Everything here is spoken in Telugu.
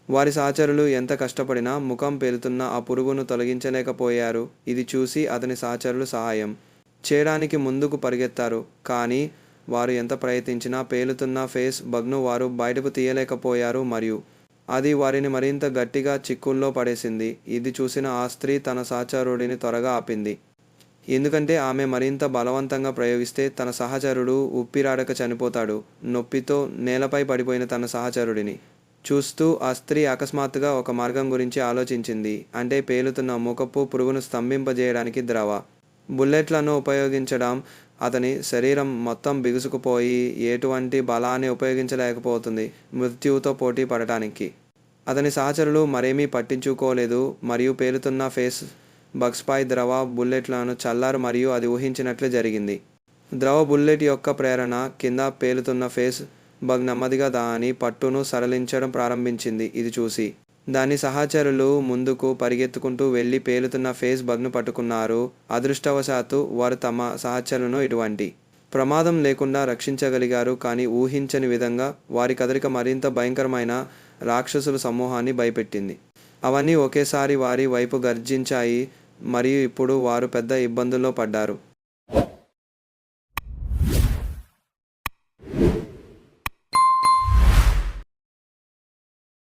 వారి సహచరులు ఎంత కష్టపడినా ముఖం పేలుతున్న ఆ పురుగును తొలగించలేకపోయారు. ఇది చూసి అతని సహచరులు సహాయం చేయడానికి ముందుకు పరిగెత్తారు. కానీ వారు ఎంత ప్రయత్నించినా పేలుతున్న ఫేస్ బగ్ను వారు బయటకు తీయలేకపోయారు మరియు అది వారిని మరింత గట్టిగా చిక్కుల్లో పడేసింది. ఇది చూసిన ఆ స్త్రీ తన సహచరుడిని త్వరగా ఆపింది. ఎందుకంటే ఆమె మరింత బలవంతంగా ప్రయోగిస్తే తన సహచరుడు ఊపిరాడక చనిపోతాడు. నొప్పితో నేలపై పడిపోయిన తన సహచరుడిని చూస్తూ ఆ స్త్రీ అకస్మాత్తుగా ఒక మార్గం గురించి ఆలోచించింది. అంటే పేలుతున్న మూకపు పురుగును స్తంభింపజేయడానికి ద్రవ బుల్లెట్లను ఉపయోగించడం. అతని శరీరం మొత్తం బిగుసుకుపోయి ఎటువంటి బలాన్ని ఉపయోగించలేకపోతుంది మృత్యువుతో పోటీ పడటానికి. అతని సహచరులు మరేమీ పట్టించుకోలేదు మరియు పేలుతున్న ఫేస్ బగ్స్పై ద్రవ బుల్లెట్లను చల్లారు మరియు అది ఊహించినట్లే జరిగింది. ద్రవ బుల్లెట్ యొక్క ప్రేరణ కింద పేలుతున్న ఫేస్ బగ్ నెమ్మదిగా దాని పట్టును సడలించడం ప్రారంభించింది. ఇది చూసి దాని సహచరులు ముందుకు పరిగెత్తుకుంటూ వెళ్లి పేలుతున్న ఫేస్ బగ్ను పట్టుకున్నారు. అదృష్టవశాత్తు వారు తమ సహచరులను ఎటువంటి ప్రమాదం లేకుండా రక్షించగలిగారు. కానీ ఊహించని విధంగా వారి కదలిక మరింత భయంకరమైన రాక్షసుల సమూహాన్ని భయపెట్టింది. అవన్నీ ఒకేసారి వారి వైపు గర్జించాయి మరియు ఇప్పుడు వారు పెద్ద ఇబ్బందుల్లో పడ్డారు.